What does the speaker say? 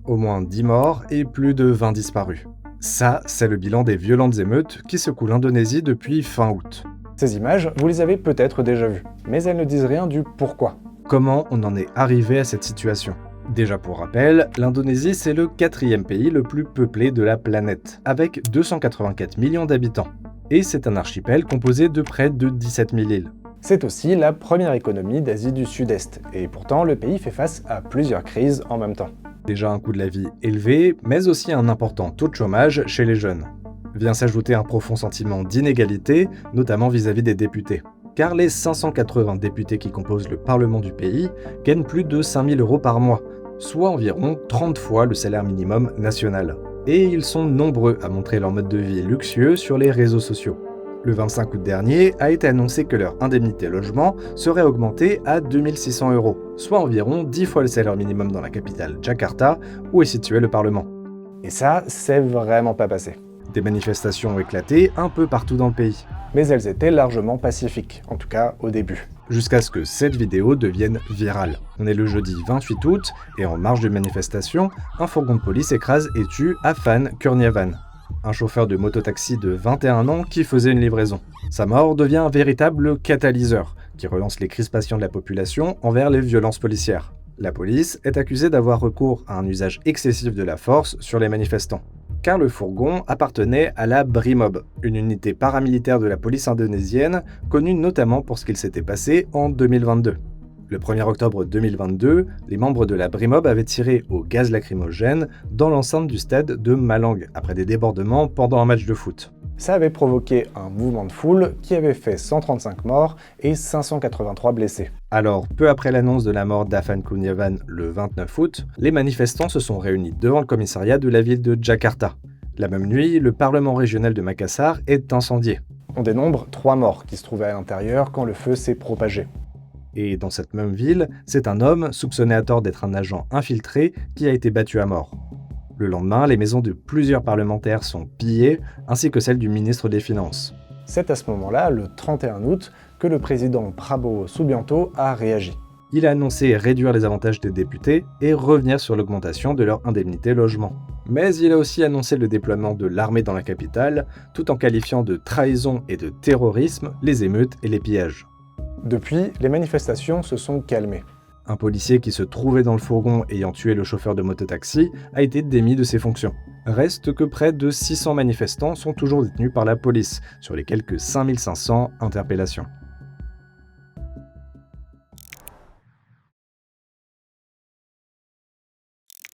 Au moins 10 morts et plus de 20 disparus. Ça, c'est le bilan des violentes émeutes qui secouent l'Indonésie depuis fin août. Ces images, vous les avez peut-être déjà vues, mais elles ne disent rien du pourquoi. Comment on en est arrivé à cette situation ? Déjà pour rappel, l'Indonésie c'est le 4e pays le plus peuplé de la planète, avec 284 millions d'habitants. Et c'est un archipel composé de près de 17 000 îles. C'est aussi la première économie d'Asie du Sud-Est, et pourtant le pays fait face à plusieurs crises en même temps. Déjà un coût de la vie élevé, mais aussi un important taux de chômage chez les jeunes. Vient s'ajouter un profond sentiment d'inégalité, notamment vis-à-vis des députés. Car les 580 députés qui composent le Parlement du pays gagnent plus de 5 000 € par mois, soit environ 30 fois le salaire minimum national. Et ils sont nombreux à montrer leur mode de vie luxueux sur les réseaux sociaux. Le 25 août dernier a été annoncé que leur indemnité logement serait augmentée à 2 600 €, soit environ 10 fois le salaire minimum dans la capitale Jakarta, où est situé le Parlement. Et ça, c'est vraiment pas passé. Des manifestations ont éclaté un peu partout dans le pays. Mais elles étaient largement pacifiques, en tout cas au début. Jusqu'à ce que cette vidéo devienne virale. On est le jeudi 28 août, et en marge d'une manifestation, un fourgon de police écrase et tue Afan Kurniawan, un chauffeur de mototaxi de 21 ans qui faisait une livraison. Sa mort devient un véritable catalyseur, qui relance les crispations de la population envers les violences policières. La police est accusée d'avoir recours à un usage excessif de la force sur les manifestants. Car le fourgon appartenait à la Brimob, une unité paramilitaire de la police indonésienne, connue notamment pour ce qu'il s'était passé en 2022. Le 1er octobre 2022, les membres de la Brimob avaient tiré au gaz lacrymogène dans l'enceinte du stade de Malang, après des débordements pendant un match de foot. Ça avait provoqué un mouvement de foule qui avait fait 135 morts et 583 blessés. Alors, peu après l'annonce de la mort d'Afan Kurniawan le 29 août, les manifestants se sont réunis devant le commissariat de la ville de Jakarta. La même nuit, le Parlement régional de Makassar est incendié. On dénombre 3 morts qui se trouvaient à l'intérieur quand le feu s'est propagé. Et dans cette même ville, c'est un homme, soupçonné à tort d'être un agent infiltré, qui a été battu à mort. Le lendemain, les maisons de plusieurs parlementaires sont pillées, ainsi que celle du ministre des Finances. C'est à ce moment-là, le 31 août, que le président Prabowo Subianto a réagi. Il a annoncé réduire les avantages des députés et revenir sur l'augmentation de leur indemnité logement. Mais il a aussi annoncé le déploiement de l'armée dans la capitale, tout en qualifiant de trahison et de terrorisme les émeutes et les pillages. Depuis, les manifestations se sont calmées. Un policier qui se trouvait dans le fourgon ayant tué le chauffeur de mototaxi a été démis de ses fonctions. Reste que près de 600 manifestants sont toujours détenus par la police, sur les quelques 5500 interpellations.